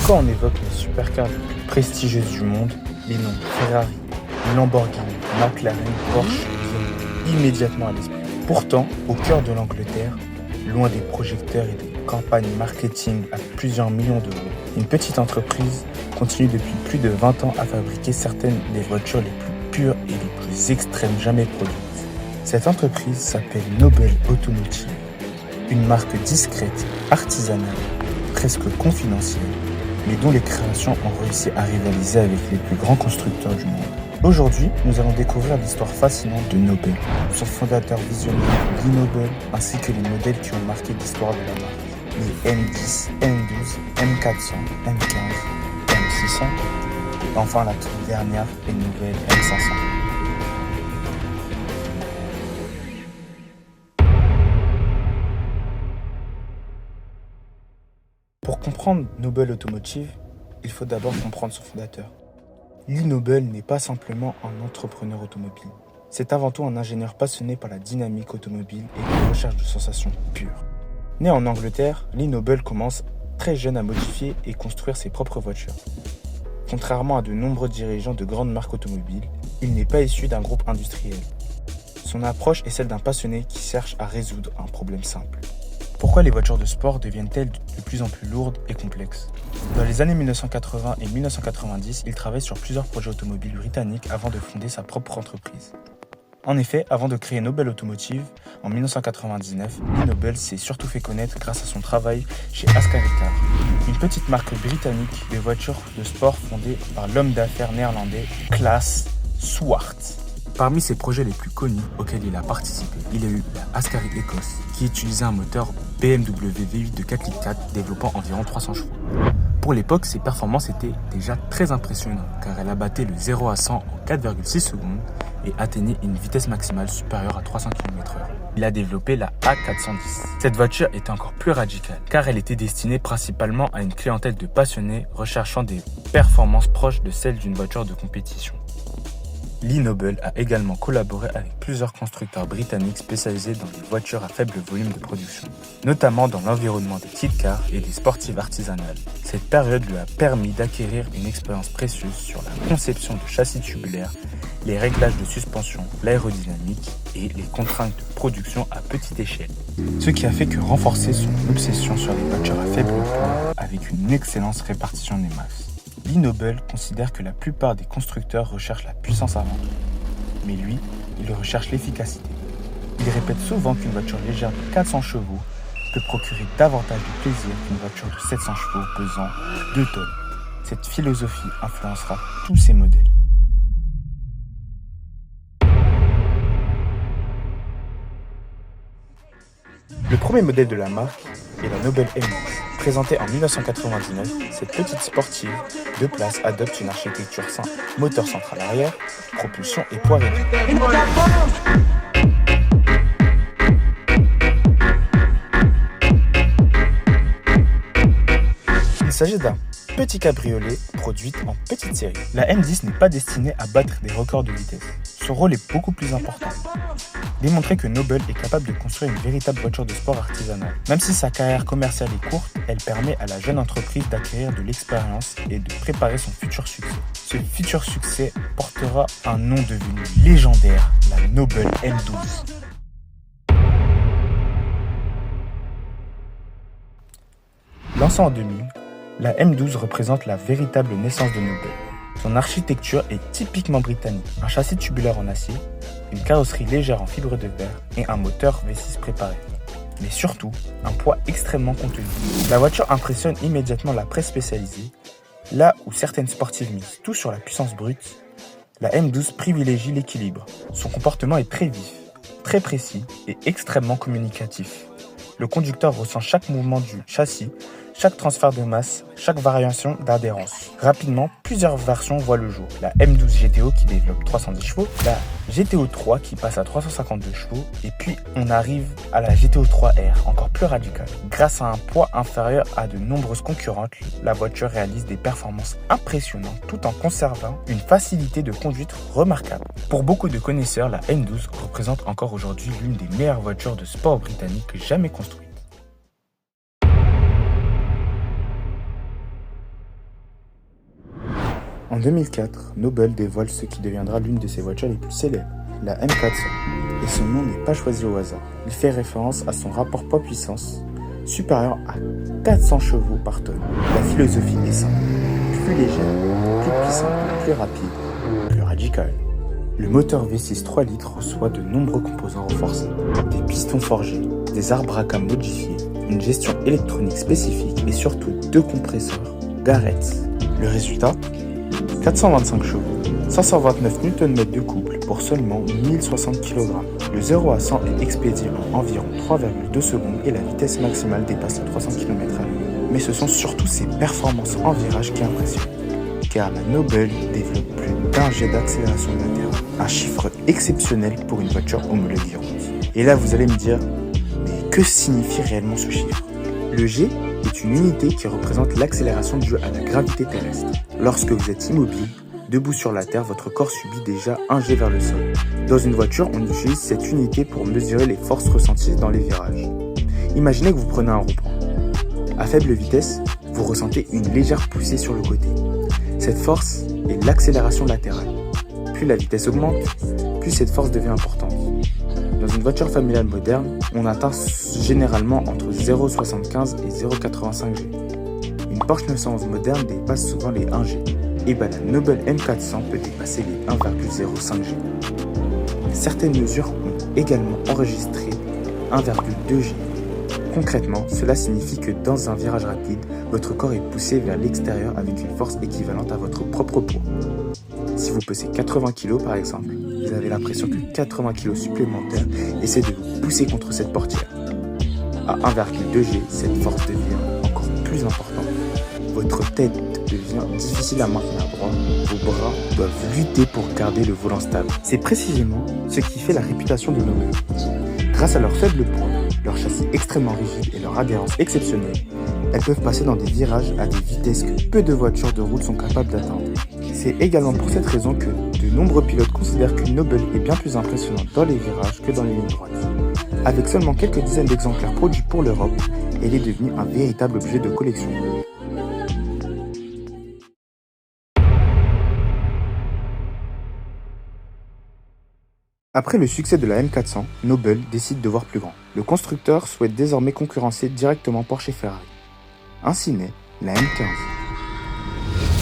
Quand on évoque les supercars les plus prestigieuses du monde, les noms Ferrari, Lamborghini, McLaren, Porsche viennent immédiatement à l'esprit. Pourtant, au cœur de l'Angleterre, loin des projecteurs et des campagnes marketing à plusieurs millions d'euros, une petite entreprise continue depuis plus de 20 ans à fabriquer certaines des voitures les plus pures et les plus extrêmes jamais produites. Cette entreprise s'appelle Nobel Automotive, une marque discrète, artisanale, presque confidentielle, mais dont les créations ont réussi à rivaliser avec les plus grands constructeurs du monde. Aujourd'hui, nous allons découvrir l'histoire fascinante de Nobel, son fondateur visionnaire Lee Nobel, ainsi que les modèles qui ont marqué l'histoire de la marque. Les M10, M12, M400, M15, M600, et enfin la toute dernière, les nouvelles M500. Pour comprendre Nobel Automotive, il faut d'abord comprendre son fondateur. Lee Nobel n'est pas simplement un entrepreneur automobile. C'est avant tout un ingénieur passionné par la dynamique automobile et la recherche de sensations pures. Né en Angleterre, Lee Nobel commence très jeune à modifier et construire ses propres voitures. Contrairement à de nombreux dirigeants de grandes marques automobiles, il n'est pas issu d'un groupe industriel. Son approche est celle d'un passionné qui cherche à résoudre un problème simple. Pourquoi les voitures de sport deviennent-elles de plus en plus lourdes et complexes ? Dans les années 1980 et 1990, il travaille sur plusieurs projets automobiles britanniques avant de fonder sa propre entreprise. En effet, avant de créer Nobel Automotive, en 1999, Lee Nobel s'est surtout fait connaître grâce à son travail chez Ascari Car, une petite marque britannique de voitures de sport fondée par l'homme d'affaires néerlandais Claes Swart. Parmi ses projets les plus connus auxquels il a participé, il y a eu la Ascari Écosse, qui utilisait un moteur BMW V8 de 4 litres 4 développant environ 300 chevaux. Pour l'époque, ses performances étaient déjà très impressionnantes car elle abattait le 0 à 100 en 4,6 secondes et atteignait une vitesse maximale supérieure à 300 km/h. Il a développé la A410. Cette voiture était encore plus radicale car elle était destinée principalement à une clientèle de passionnés recherchant des performances proches de celles d'une voiture de compétition. Lee Nobel a également collaboré avec plusieurs constructeurs britanniques spécialisés dans les voitures à faible volume de production, notamment dans l'environnement des kit cars et des sportives artisanales. Cette période lui a permis d'acquérir une expérience précieuse sur la conception de châssis tubulaires, les réglages de suspension, l'aérodynamique et les contraintes de production à petite échelle. Ce qui a fait que renforcer son obsession sur les voitures à faible poids avec une excellente répartition des masses. Lee Nobel considère que la plupart des constructeurs recherchent la puissance avant tout. Mais lui, il recherche l'efficacité. Il répète souvent qu'une voiture légère de 400 chevaux peut procurer davantage de plaisir qu'une voiture de 700 chevaux pesant 2 tonnes. Cette philosophie influencera tous ses modèles. Le premier modèle de la marque est la Nobel M10. Présentée en 1999, cette petite sportive de place adopte une architecture simple, moteur central arrière, propulsion et poids réduit. Il s'agit d'un petit cabriolet produit en petite série. La M10 n'est pas destinée à battre des records de vitesse. Son rôle est beaucoup plus important. Démontrer que Nobel est capable de construire une véritable voiture de sport artisanale. Même si sa carrière commerciale est courte, elle permet à la jeune entreprise d'acquérir de l'expérience et de préparer son futur succès. Ce futur succès portera un nom devenu légendaire, la Nobel M12. Lancée en 2000, la M12 représente la véritable naissance de Nobel. Son architecture est typiquement britannique, un châssis tubulaire en acier, une carrosserie légère en fibre de verre et un moteur V6 préparé. Mais surtout, un poids extrêmement contenu. La voiture impressionne immédiatement la presse spécialisée. Là où certaines sportives misent tout sur la puissance brute, la M12 privilégie l'équilibre. Son comportement est très vif, très précis et extrêmement communicatif. Le conducteur ressent chaque mouvement du châssis, chaque transfert de masse, chaque variation d'adhérence. Rapidement, plusieurs versions voient le jour. La M12 GTO qui développe 310 chevaux, la GTO 3 qui passe à 352 chevaux, et puis on arrive à la GTO 3R, encore plus radicale. Grâce à un poids inférieur à de nombreuses concurrentes, la voiture réalise des performances impressionnantes tout en conservant une facilité de conduite remarquable. Pour beaucoup de connaisseurs, la M12 représente encore aujourd'hui l'une des meilleures voitures de sport britanniques jamais construites. En 2004, Noble dévoile ce qui deviendra l'une de ses voitures les plus célèbres, la M400. Et son nom n'est pas choisi au hasard. Il fait référence à son rapport poids-puissance supérieur à 400 chevaux par tonne. La philosophie est simple. Plus légère, plus puissante, plus rapide, plus radicale. Le moteur V6 3 litres reçoit de nombreux composants renforcés, des pistons forgés, des arbres à cam modifiés, une gestion électronique spécifique et surtout 2 compresseurs Garrett. Le résultat ? 425 chevaux, 529 Nm de couple pour seulement 1060 kg. Le 0 à 100 est expédié en environ 3,2 secondes et la vitesse maximale dépasse les 300 km/h. Mais ce sont surtout ses performances en virage qui impressionnent, car la Noble développe plus d'1 G d'accélération latérale, un chiffre exceptionnel pour une voiture homologuée route. Et là vous allez me dire, mais que signifie réellement ce chiffre ? Le G est une unité qui représente l'accélération due à la gravité terrestre. Lorsque vous êtes immobile, debout sur la terre, votre corps subit déjà 1 G vers le sol. Dans une voiture, on utilise cette unité pour mesurer les forces ressenties dans les virages. Imaginez que vous prenez un rond-point. À faible vitesse, vous ressentez une légère poussée sur le côté. Cette force est l'accélération latérale. Plus la vitesse augmente, plus cette force devient importante. Dans une voiture familiale moderne, on atteint généralement entre 0,75 et 0,85 G. Une Porsche 911 moderne dépasse souvent les 1 G. Et la Noble M400 peut dépasser les 1,05 G. Certaines mesures ont également enregistré 1,2 G. Concrètement, cela signifie que dans un virage rapide, votre corps est poussé vers l'extérieur avec une force équivalente à votre propre poids. Si vous pesez 80 kg par exemple, vous avez l'impression que 80 kg supplémentaires essaient de vous pousser contre cette portière. À 1,2 G, cette force devient encore plus importante. Votre tête devient difficile à maintenir droit, vos bras doivent lutter pour garder le volant stable. C'est précisément ce qui fait la réputation de Noble. Grâce à leur faible poids, leur châssis extrêmement rigide et leur adhérence exceptionnelle, elles peuvent passer dans des virages à des vitesses que peu de voitures de route sont capables d'atteindre. C'est également pour cette raison que de nombreux pilotes considèrent qu'une Noble est bien plus impressionnante dans les virages que dans les lignes droites. Avec seulement quelques dizaines d'exemplaires produits pour l'Europe, elle est devenue un véritable objet de collection. Après le succès de la M400, Noble décide de voir plus grand. Le constructeur souhaite désormais concurrencer directement Porsche et Ferrari. Ainsi naît la M15.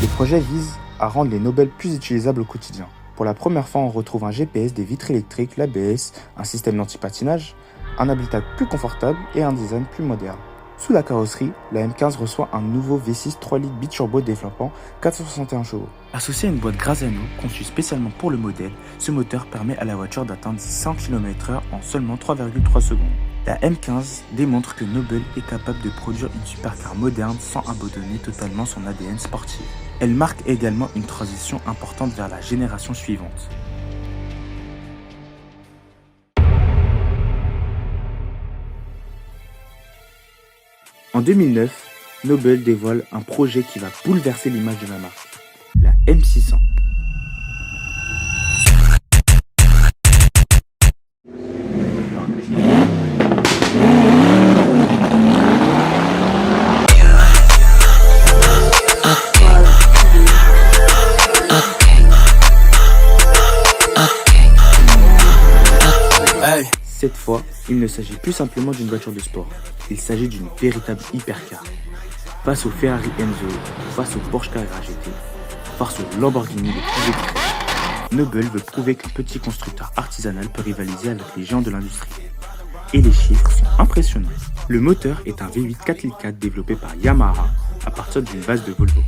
Le projet vise à rendre les Noble plus utilisables au quotidien. Pour la première fois, on retrouve un GPS, des vitres électriques, l'ABS, un système d'anti-patinage, un habitacle plus confortable et un design plus moderne. Sous la carrosserie, la M15 reçoit un nouveau V6 3 litres biturbo développant 461 chevaux. Associé à une boîte Grazano conçue spécialement pour le modèle, ce moteur permet à la voiture d'atteindre 100 km/h en seulement 3,3 secondes. La M15 démontre que Noble est capable de produire une supercar moderne sans abandonner totalement son ADN sportif. Elle marque également une transition importante vers la génération suivante. En 2009, Noble dévoile un projet qui va bouleverser l'image de la marque, la M600. Cette fois, il ne s'agit plus simplement d'une voiture de sport, il s'agit d'une véritable hypercar. Face au Ferrari Enzo, face au Porsche Carrera GT, face au Lamborghini les plus équipés, Noble veut prouver qu'un petit constructeur artisanal peut rivaliser avec les géants de l'industrie. Et les chiffres sont impressionnants. Le moteur est un V8 4.4 développé par Yamaha à partir d'une base de Volvo.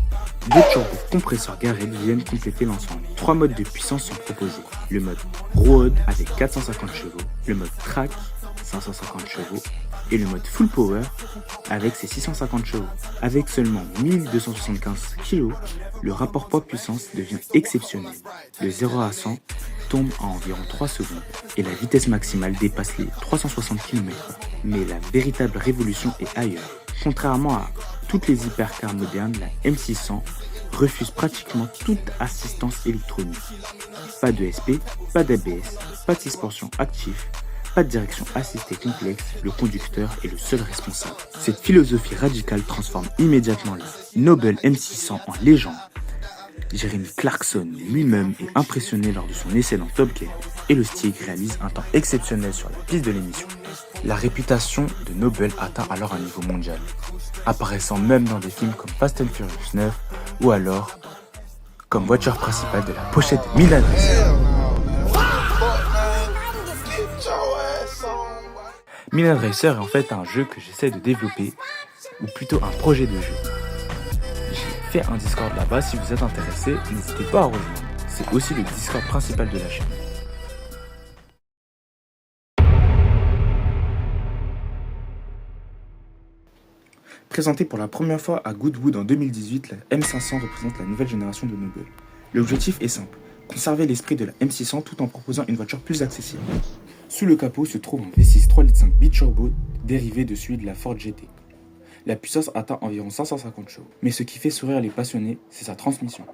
2 turbocompresseurs Garrett viennent compléter l'ensemble. 3 modes de puissance sont proposés. Le mode Road avec 450 chevaux, le mode Track 550 chevaux et le mode Full Power avec ses 650 chevaux. Avec seulement 1275 kg, le rapport poids-puissance devient exceptionnel. Le 0 à 100 tombe à environ 3 secondes et la vitesse maximale dépasse les 360 km/h. Mais la véritable révolution est ailleurs. Contrairement à toutes les hypercars modernes, la M600 refuse pratiquement toute assistance électronique. Pas de SP, pas d'ABS, pas de suspension active, pas de direction assistée complexe, le conducteur est le seul responsable. Cette philosophie radicale transforme immédiatement la Noble M600 en légende. Jeremy Clarkson lui-même est impressionné lors de son essai dans Top Gear et le Stick réalise un temps exceptionnel sur la piste de l'émission. La réputation de Noble atteint alors un niveau mondial, apparaissant même dans des films comme Fast and Furious 9 ou alors comme voiture principale de la pochette de Midnight Racer. Midnight Racer est en fait un jeu que j'essaie de développer, ou plutôt un projet de jeu. J'ai fait un Discord là-bas, si vous êtes intéressé, n'hésitez pas à rejoindre. C'est aussi le Discord principal de la chaîne. Présentée pour la première fois à Goodwood en 2018, la M500 représente la nouvelle génération de Noble. L'objectif est simple, conserver l'esprit de la M600 tout en proposant une voiture plus accessible. Sous le capot se trouve un V6 3,5 litres biturbo dérivé de celui de la Ford GT. La puissance atteint environ 550 chevaux. Mais ce qui fait sourire les passionnés, c'est sa transmission.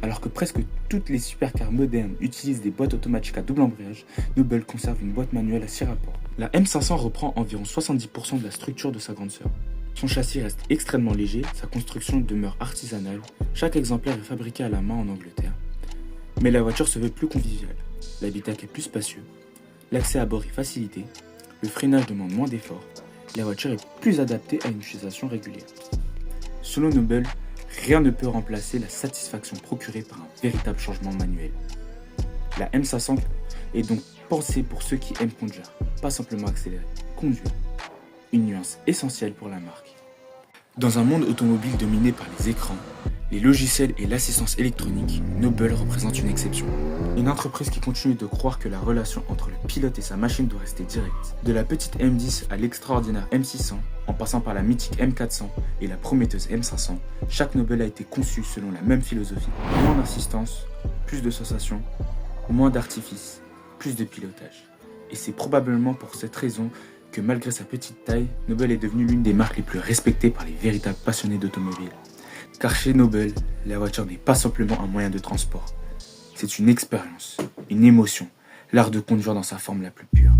Alors que presque toutes les supercars modernes utilisent des boîtes automatiques à double embrayage, Noble conserve une boîte manuelle à 6 rapports. La M500 reprend environ 70% de la structure de sa grande sœur. Son châssis reste extrêmement léger, sa construction demeure artisanale, chaque exemplaire est fabriqué à la main en Angleterre. Mais la voiture se veut plus conviviale, l'habitacle est plus spacieux, l'accès à bord est facilité, le freinage demande moins d'efforts, la voiture est plus adaptée à une utilisation régulière. Selon Noble, rien ne peut remplacer la satisfaction procurée par un véritable changement manuel. La M500 est donc pensée pour ceux qui aiment conduire, pas simplement accélérer, conduire. Une nuance essentielle pour la marque. Dans un monde automobile dominé par les écrans, les logiciels et l'assistance électronique, Noble représente une exception. Une entreprise qui continue de croire que la relation entre le pilote et sa machine doit rester directe. De la petite M10 à l'extraordinaire M600, en passant par la mythique M400 et la prometteuse M500, chaque Noble a été conçu selon la même philosophie. Moins d'assistance, plus de sensations, moins d'artifice, plus de pilotage. Et c'est probablement pour cette raison que malgré sa petite taille, Noble est devenue l'une des marques les plus respectées par les véritables passionnés d'automobile. Car chez Noble, la voiture n'est pas simplement un moyen de transport. C'est une expérience, une émotion, l'art de conduire dans sa forme la plus pure.